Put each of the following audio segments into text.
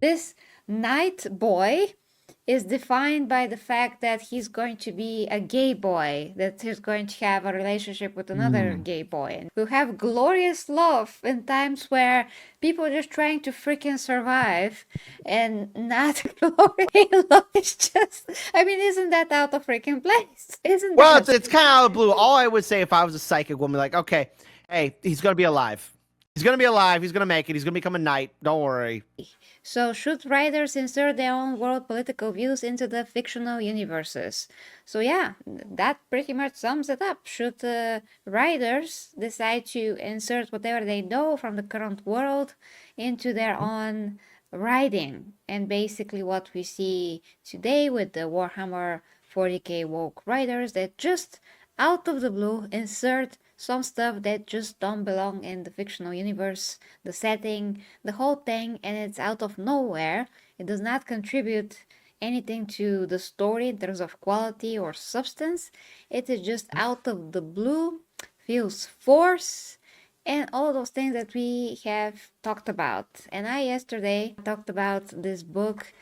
This knight boy is defined by the fact that he's going to be a gay boy, that he's going to have a relationship with another Mm. gay boy. And we'll have glorious love in times where people are just trying to freaking survive and not glorious love. It's just, I mean, isn't that out of freaking place? Isn't Well, that? it's kind of out of the blue. All I would say if I was a psychic woman, like, okay, hey, he's gonna be alive. He's gonna be alive. He's gonna make it. He's gonna become a knight. Don't worry. So should writers insert their own world political views into the fictional universes? So yeah, that pretty much sums it up. Should writers decide to insert whatever they know from the current world into their own writing? And basically what we see today with the Warhammer 40k woke writers that just out of the blue insert some stuff that just don't belong in the fictional universe, the setting, the whole thing, and it's out of nowhere. It does not contribute anything to the story in terms of quality or substance. It is just out of the blue, feels force, and all those things that we have talked about. And I yesterday talked about this book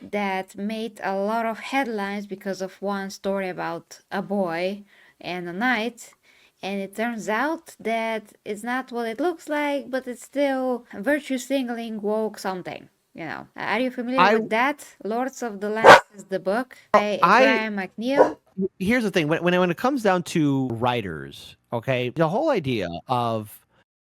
that made a lot of headlines because of one story about a boy and a knight, and it turns out that it's not what it looks like, but it's still virtue signaling woke something. You know, are you familiar I with that? Lords of the Lands is the book by I Graham McNeil. Here's the thing. When it comes down to writers, okay, the whole idea of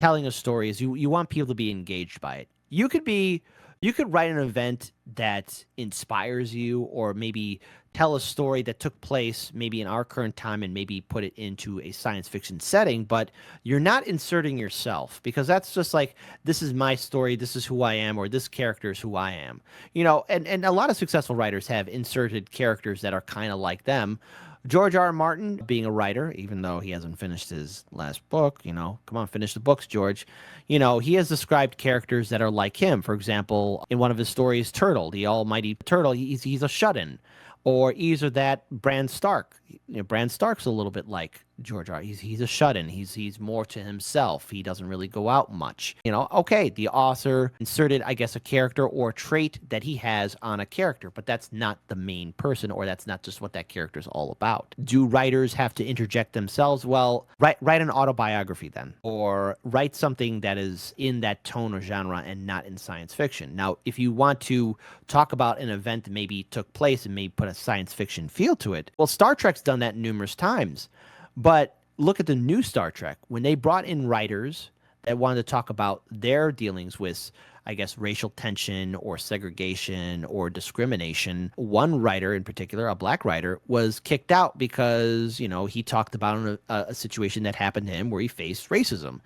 telling a story is you want people to be engaged by it. You could write an event that inspires you, or maybe tell a story that took place maybe in our current time and maybe put it into a science fiction setting, but you're not inserting yourself, because that's just like, this is my story, this is who I am, or this character is who I am. And a lot of successful writers have inserted characters that are kind of like them. George R. R. Martin, being a writer, even though he hasn't finished his last book, come on, finish the books, George. He has described characters that are like him. For example, in one of his stories, Turtle, the almighty Turtle, he's a shut-in. Or either that Bran Stark. Bran Stark's a little bit like George R. He's a shut-in. He's more to himself. He doesn't really go out much. Okay, the author inserted, I guess, a character or a trait that he has on a character, but that's not the main person, or that's not just what that character is all about. Do writers have to interject themselves? Well, write an autobiography then, or write something that is in that tone or genre and not in science fiction. Now, if you want to talk about an event that maybe took place and maybe put a science fiction feel to it, well, Star Trek's done that numerous times. But look at the new Star Trek. When they brought in writers that wanted to talk about their dealings with, I guess, racial tension or segregation or discrimination, one writer in particular, a black writer, was kicked out because, he talked about a situation that happened to him where he faced racism.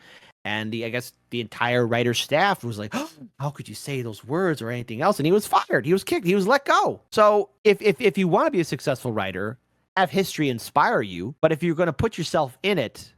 And I guess the entire writer's staff was like, oh, how could you say those words or anything else? And he was fired. He was kicked. He was let go. So if you want to be a successful writer, have history inspire you. But if you're going to put yourself in it,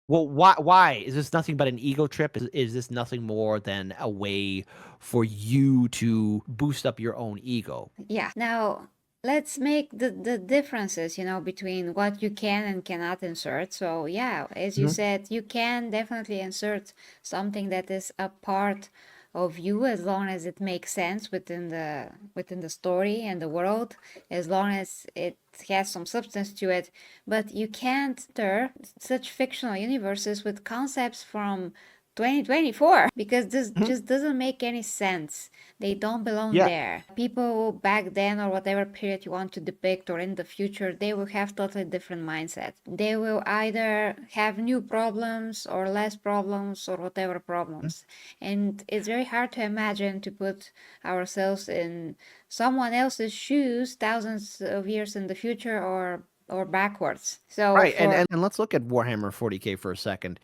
well, why? Is this nothing but an ego trip? Is this nothing more than a way for you to boost up your own ego? Yeah. Now, let's make the differences, between what you can and cannot insert. So, yeah, as you Mhm. said, you can definitely insert something that is a part of you as long as it makes sense within the story and the world, as long as it has some substance to it. But you can't enter such fictional universes with concepts from 2024 because this Mhm. just doesn't make any sense. They don't belong Yeah. there. People back then, or whatever period you want to depict, or in the future, they will have totally different mindset. They will either have new problems or less problems or whatever problems. And it's very hard to imagine to put ourselves in someone else's shoes thousands of years in the future or backwards. So Right. And, for and and let's look at Warhammer 40K for a second.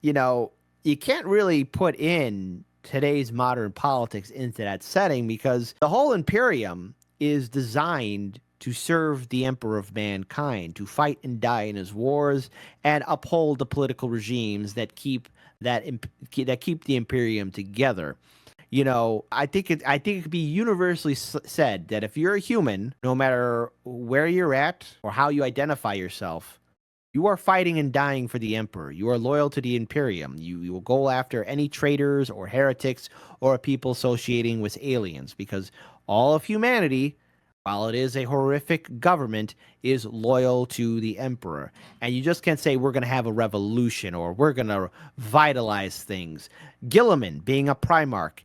You can't really put in today's modern politics into that setting, because the whole imperium is designed to serve the emperor of mankind, to fight and die in his wars and uphold the political regimes that keep that keep the imperium together. I think it could be universally said that if you're a human, no matter where you're at or how you identify yourself, You are fighting and dying for the emperor. You are loyal to the imperium. You will go after any traitors or heretics or people associating with aliens because all of humanity, while it is a horrific government, is loyal to the emperor. And you just can't say we're going to have a revolution or we're going to vitalize things. Gilliman, being a Primarch,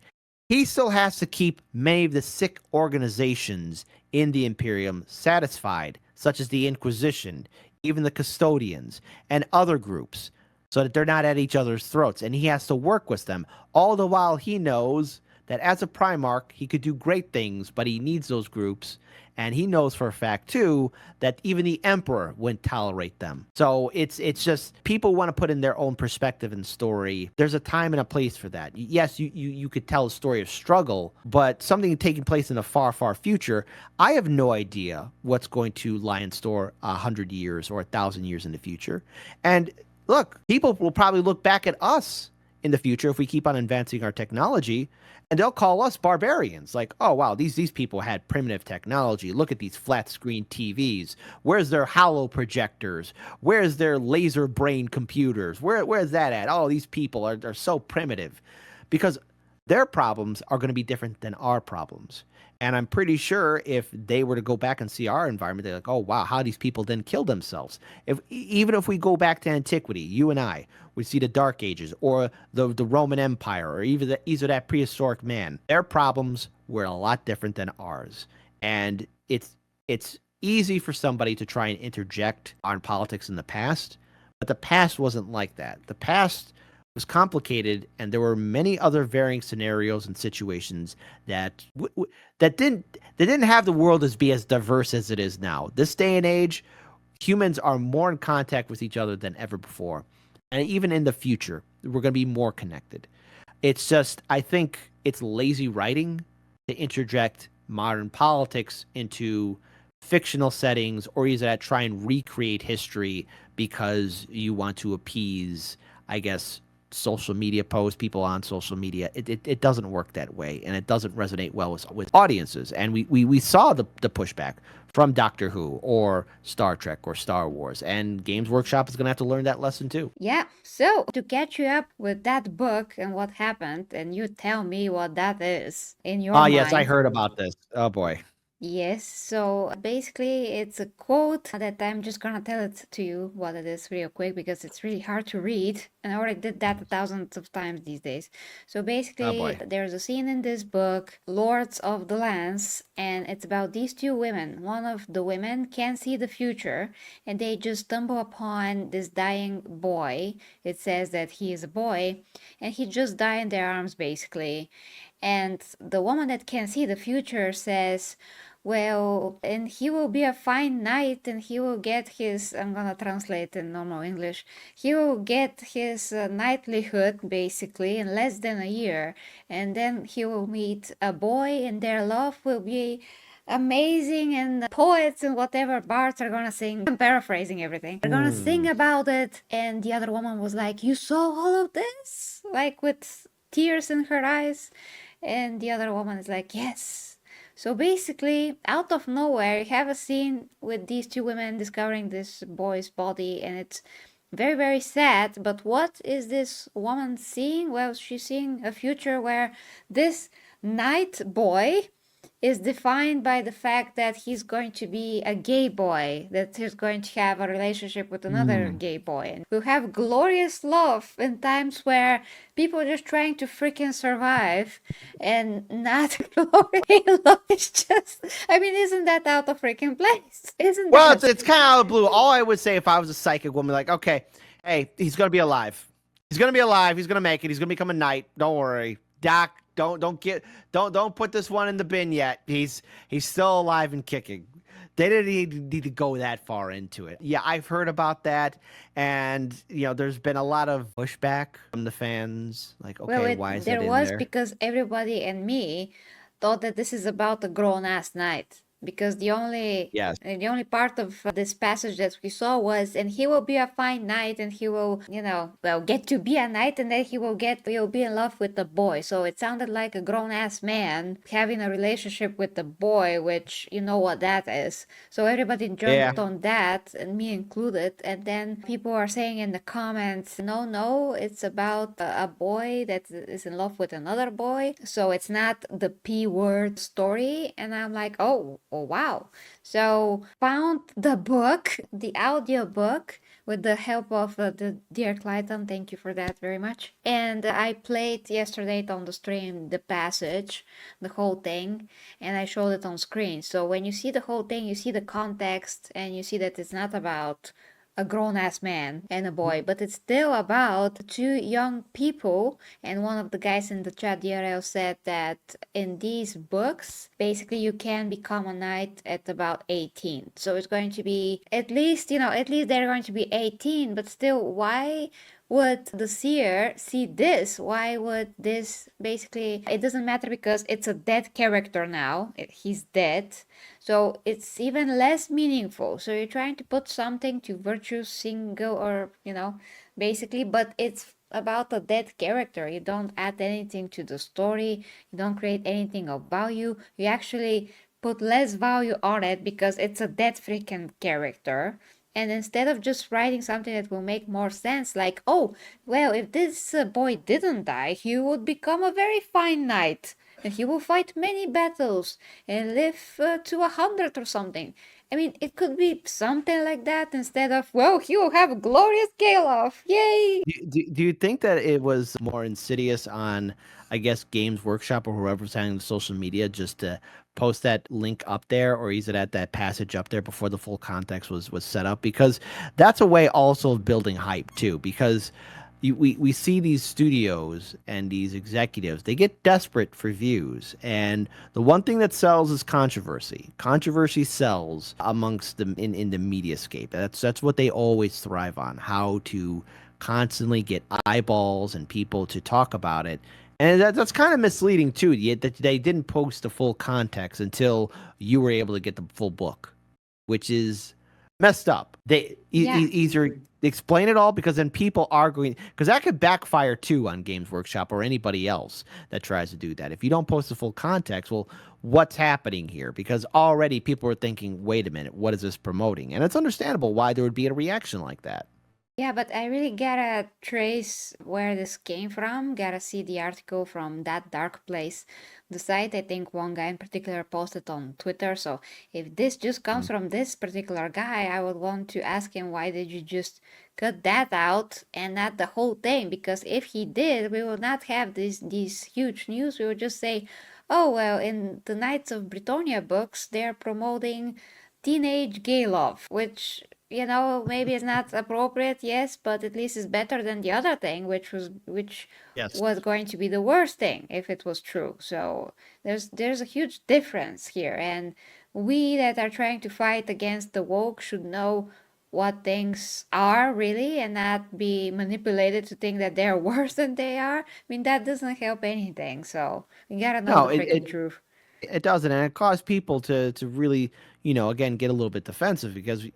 he still has to keep many of the sick organizations in the Imperium satisfied, such as the Inquisition, even the Custodians, and other groups, so that they're not at each other's throats. And he has to work with them, all the while he knows that as a Primarch, he could do great things, but he needs those groups. And he knows for a fact, too, that even the Emperor wouldn't tolerate them. So it's just people want to put in their own perspective and story. There's a time and a place for that. Yes, you could tell a story of struggle, but something taking place in the far, far future, I have no idea what's going to lie in store 100 years or 1,000 years in the future. And look, people will probably look back at us in the future if we keep on advancing our technology, and they'll call us barbarians. Like, oh wow, these people had primitive technology. Look at these flat screen TVs. Where's their hollow projectors? Where's their laser brain computers? Where's that at? Oh, these people are so primitive, because their problems are going to be different than our problems. And I'm pretty sure if they were to go back and see our environment, they're like, oh, wow, how these people didn't kill themselves. Even if we go back to antiquity, you and I, we see the Dark Ages or the Roman Empire or even that prehistoric man. Their problems were a lot different than ours. And it's easy for somebody to try and interject on politics in the past, but the past wasn't like that. The past was complicated, and there were many other varying scenarios and situations that didn't have the world be as diverse as it is now. This day and age, humans are more in contact with each other than ever before, and even in the future, we're going to be more connected. It's just, I think it's lazy writing to interject modern politics into fictional settings, or use that try and recreate history because you want to appease, I guess, social media posts, people on social media. It doesn't work that way, and it doesn't resonate well with audiences. And we saw the pushback from Doctor Who or Star Trek or Star Wars, and Games Workshop is going to have to learn that lesson too. Yeah, so to catch you up with that book and what happened, and you tell me what that is in your mind. Yes, I heard about this. Oh boy. Yes, so basically it's a quote that I'm just gonna tell it to you what it is real quick because it's really hard to read, and I already did that thousands of times these days. So basically, there's a scene in this book, Lords of the Lands, and it's about these two women. One of the women can see the future, and they just stumble upon this dying boy. It says that he is a boy, and he just died in their arms basically. And the woman that can see the future says, well, and he will be a fine knight, and he will get his, I'm gonna translate in normal English, he will get his knightlyhood basically in less than a year, and then he will meet a boy, and their love will be amazing, and poets and whatever bards are gonna sing. I'm paraphrasing everything. They're gonna sing about it. And the other woman was like, you saw all of this? Like with tears in her eyes. And the other woman is like, yes. So basically, out of nowhere, you have a scene with these two women discovering this boy's body, and it's very, very sad. But what is this woman seeing? Well, she's seeing a future where this knight boy is defined by the fact that he's going to be a gay boy, that he's going to have a relationship with another gay boy. And we'll have glorious love in times where people are just trying to freaking survive and not glorious love. It's just, I mean, isn't that out of freaking place? Isn't well, that? it's kind of out of the blue. All I would say if I was a psychic woman, like, okay, hey, he's going to be alive. He's going to be alive. He's going to make it. He's going to become a knight. Don't worry. Doc, don't put this one in the bin yet. He's still alive and kicking. They didn't need to go that far into it. Yeah, I've heard about that, and there's been a lot of pushback from the fans. Like, okay, why is that in there? There was, because everybody and me thought that this is about a grown-ass knight. because Yes. the only part of this passage that we saw was, and he will be a fine knight, and he will, well, get to be a knight, and then he'll be in love with the boy. So it sounded like a grown-ass man having a relationship with the boy, which you know what that is. So everybody Yeah. jumped on that, and me included, and then people are saying in the comments, no, it's about a boy that is in love with another boy, so it's not the P word story. And I'm like, oh wow. So found the book, the audio book, with the help of the dear Clayton. Thank you for that very much. And I played yesterday on the stream the passage, the whole thing, and I showed it on screen. So when you see the whole thing, you see the context, and you see that it's not about a grown-ass man and a boy, but it's still about two young people. And one of the guys in the chat, DRL, said that in these books, basically you can become a knight at about 18. So it's going to be at least they're going to be 18, but still, why would the seer see this? Why would this basically? It doesn't matter because it's a dead character now. He's dead. So it's even less meaningful. So you're trying to put something to virtue single, or, basically, but it's about a dead character. You don't add anything to the story, you don't create anything of value. You actually put less value on it because it's a dead freaking character. And instead of just writing something that will make more sense, like, oh, well, if this boy didn't die, he would become a very fine knight, and he will fight many battles and live to 100 or something. I mean, it could be something like that instead of, well, he will have a glorious gale off. Yay! Do you think that it was more insidious on, I guess, Games Workshop or whoever's handling the social media just to post that link up there, or is it at that passage up there before the full context was set up? Because that's a way also of building hype too. Because we see these studios and these executives, they get desperate for views, and the one thing that sells is controversy. Controversy sells amongst them in the mediascape. That's what they always thrive on, how to constantly get eyeballs and people to talk about it. And that's kind of misleading too, that they didn't post the full context until you were able to get the full book, which is messed up. They Yeah. either explain it all, because then people are going, because that could backfire too on Games Workshop or anybody else that tries to do that. If you don't post the full context, well, what's happening here? Because already people are thinking, wait a minute, what is this promoting? And it's understandable why there would be a reaction like that. Yeah, but I really gotta trace where this came from, gotta see the article from that dark place. The site, I think one guy in particular posted on Twitter. So if this just comes from this particular guy, I would want to ask him, why did you just cut that out and not the whole thing? Because if he did, we would not have these huge news. We would just say, oh, well, in the Knights of Britannia books, they're promoting teenage gay love, which, maybe it's not appropriate, yes, but at least it's better than the other thing, which Yes. was going to be the worst thing if it was true. So there's a huge difference here, and we that are trying to fight against the woke should know what things are really, and not be manipulated to think that they're worse than they are. I mean, that doesn't help anything. So we gotta know No, the freaking truth. it doesn't, and it caused people to really, again, get a little bit defensive, because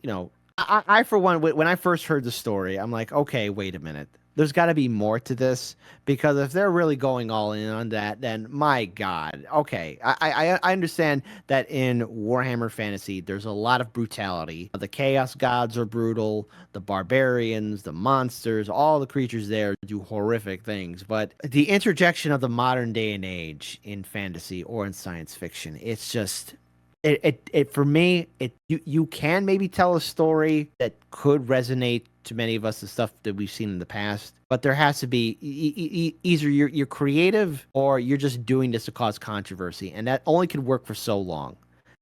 I for one, when I first heard the story, I'm like, okay, wait a minute. There's got to be more to this, because if they're really going all in on that, then my God, okay. I understand that in Warhammer Fantasy, there's a lot of brutality. The Chaos Gods are brutal. The barbarians, the monsters, all the creatures there do horrific things. But the interjection of the modern day and age in fantasy or in science fiction, it's just it for me, you can maybe tell a story that could resonate to many of us, the stuff that we've seen in the past, but there has to be either you're creative, or you're just doing this to cause controversy, and that only can work for so long,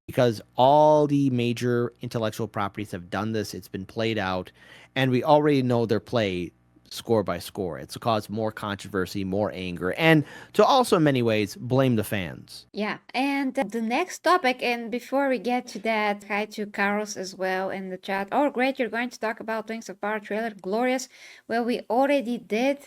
because all the major intellectual properties have done this. It's been played out, and we already know their play score by score. It's caused more controversy, more anger, and to also in many ways blame the fans. Yeah, and the next topic, and before we get to that, hi to Carlos as well in the chat. Oh, great, you're going to talk about Wings of Power trailer. Glorious. Well, we already did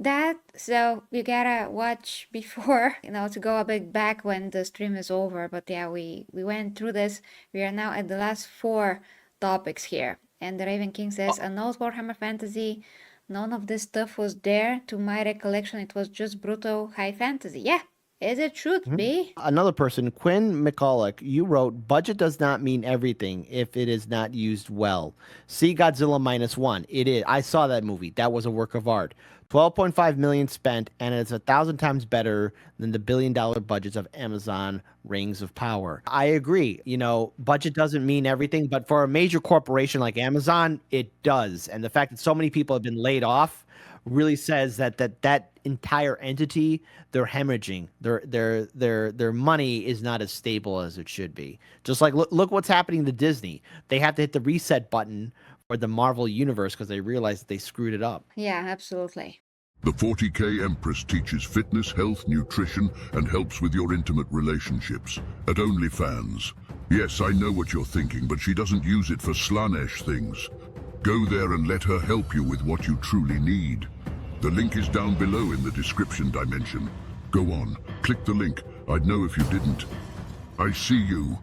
So you gotta watch before, to go a bit back when the stream is over. But yeah, we went through this. We are now at the last 4 topics here. And the Raven King says, an old Warhammer fantasy. None of this stuff was there. To my recollection, it was just brutal high fantasy. Yeah, as it should be. Another person, Quinn McCulloch, you wrote, budget does not mean everything if it is not used well. See Godzilla -1. It is. I saw that movie. That was a work of art. 12.5 million spent, and it's 1,000 times better than the billion-dollar budgets of Amazon Rings of Power. I agree. Budget doesn't mean everything, but for a major corporation like Amazon, it does. And the fact that so many people have been laid off really says that entire entity, they're hemorrhaging. Their money is not as stable as it should be. Just like look what's happening to Disney. They have to hit the reset button for the Marvel universe because they realize that they screwed it up. Yeah, absolutely. The 40K Empress teaches fitness, health, nutrition, and helps with your intimate relationships at OnlyFans. Yes, I know what you're thinking, but she doesn't use it for slanesh things. Go there and let her help you with what you truly need. The link is down below in the description dimension. Go on, click the link. I'd know if you didn't. I see you.